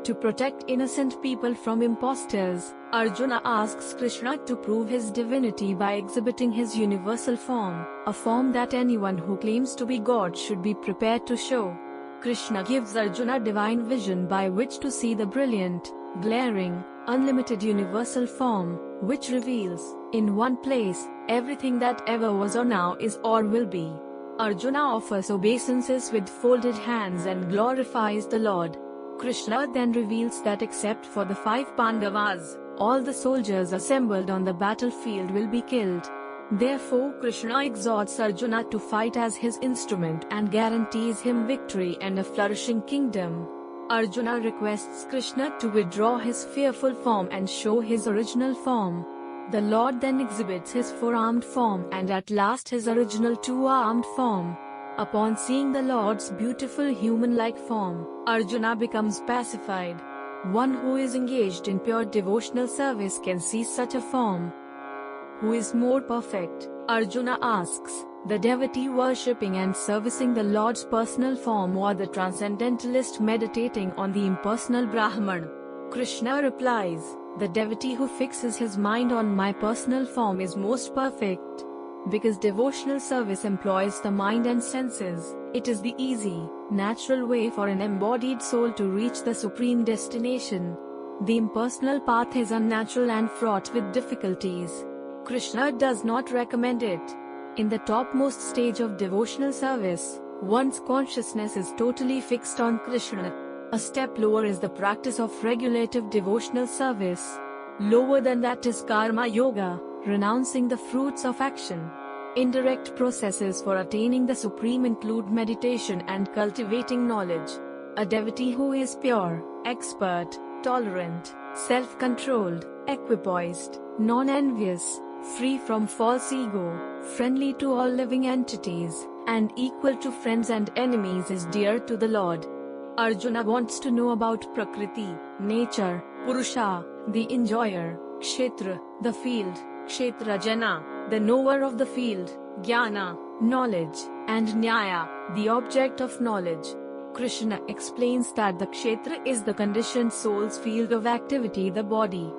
To protect innocent people from impostors, Arjuna asks Krishna to prove his divinity by exhibiting his universal form, a form that anyone who claims to be God should be prepared to show. Krishna gives Arjuna divine vision by which to see the brilliant, glaring, unlimited universal form, which reveals, in one place, everything that ever was or now is or will be. Arjuna offers obeisances with folded hands and glorifies the Lord. Krishna then reveals that except for the 5 Pandavas, all the soldiers assembled on the battlefield will be killed. Therefore Krishna exhorts Arjuna to fight as his instrument and guarantees him victory and a flourishing kingdom. Arjuna requests Krishna to withdraw his fearful form and show his original form. The Lord then exhibits his 4-armed form and at last his original 2-armed form. Upon seeing the Lord's beautiful human-like form, Arjuna becomes pacified. One who is engaged in pure devotional service can see such a form. Who is more perfect? Arjuna asks, the devotee worshipping and servicing the Lord's personal form or the transcendentalist meditating on the impersonal Brahman? Krishna replies, the devotee who fixes his mind on my personal form is most perfect. Because devotional service employs the mind and senses, it is the easy, natural way for an embodied soul to reach the supreme destination. The impersonal path is unnatural and fraught with difficulties. Krishna does not recommend it. In the topmost stage of devotional service, one's consciousness is totally fixed on Krishna. A step lower is the practice of regulative devotional service. Lower than that is karma yoga, renouncing the fruits of action. Indirect processes for attaining the supreme include meditation and cultivating knowledge. A devotee who is pure, expert, tolerant, self-controlled, equipoised, non-envious, free from false ego, friendly to all living entities, and equal to friends and enemies is dear to the Lord. Arjuna wants to know about Prakriti, nature, Purusha, the enjoyer, Kshetra, the field, Kshetrajana, the knower of the field, Jnana, knowledge, and Nyaya, the object of knowledge. Krishna explains that the Kshetra is the conditioned soul's field of activity, the body.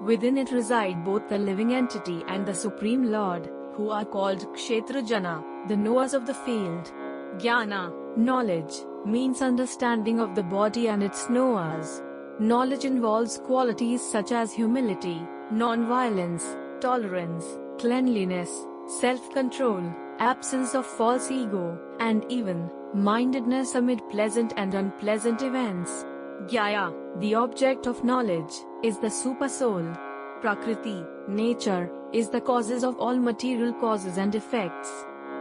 Within it reside both the living entity and the Supreme Lord, who are called Kshetrajana, the knowers of the field. Jnana, knowledge, means understanding of the body and its knowers. Knowledge involves qualities such as humility, non-violence, tolerance, cleanliness, self-control, absence of false ego, and even-mindedness amid pleasant and unpleasant events. Jnaya, the object of knowledge, is the supersoul. Prakriti, nature, is the causes of all material causes and effects.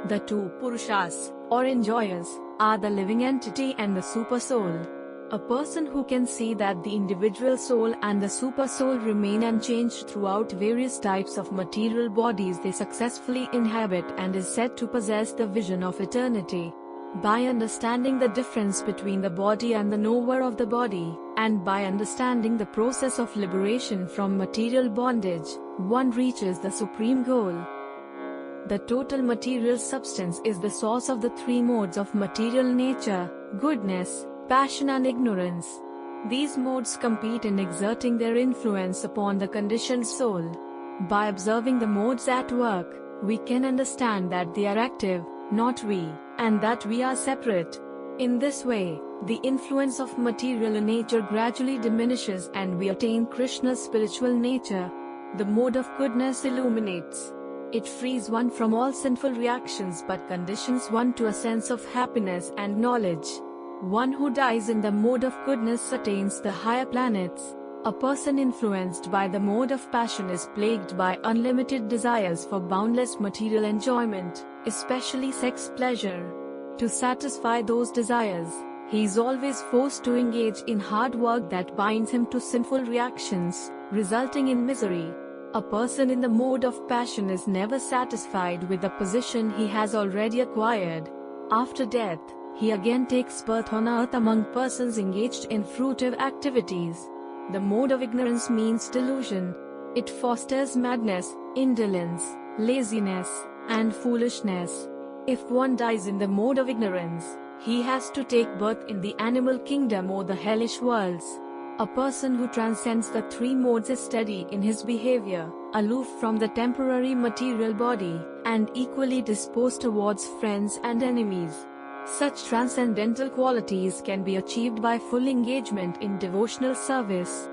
The 2 Purushas, or enjoyers, are the living entity and the supersoul. A person who can see that the individual soul and the supersoul remain unchanged throughout various types of material bodies they successfully inhabit and is said to possess the vision of eternity. By understanding the difference between the body and the knower of the body, and by understanding the process of liberation from material bondage, one reaches the supreme goal. The total material substance is the source of the 3 modes of material nature, goodness, passion and ignorance. These modes compete in exerting their influence upon the conditioned soul. By observing the modes at work, we can understand that they are active, not we, and that we are separate. In this way, the influence of material nature gradually diminishes and we attain Krishna's spiritual nature. The mode of goodness illuminates. It frees one from all sinful reactions but conditions one to a sense of happiness and knowledge. One who dies in the mode of goodness attains the higher planets. A person influenced by the mode of passion is plagued by unlimited desires for boundless material enjoyment, especially sex pleasure. To satisfy those desires, he is always forced to engage in hard work that binds him to sinful reactions, resulting in misery. A person in the mode of passion is never satisfied with the position he has already acquired. After death, he again takes birth on earth among persons engaged in fruitive activities. The mode of ignorance means delusion. It fosters madness, indolence, laziness, and foolishness. If one dies in the mode of ignorance, he has to take birth in the animal kingdom or the hellish worlds. A person who transcends the three modes is steady in his behavior, aloof from the temporary material body, and equally disposed towards friends and enemies. Such transcendental qualities can be achieved by full engagement in devotional service,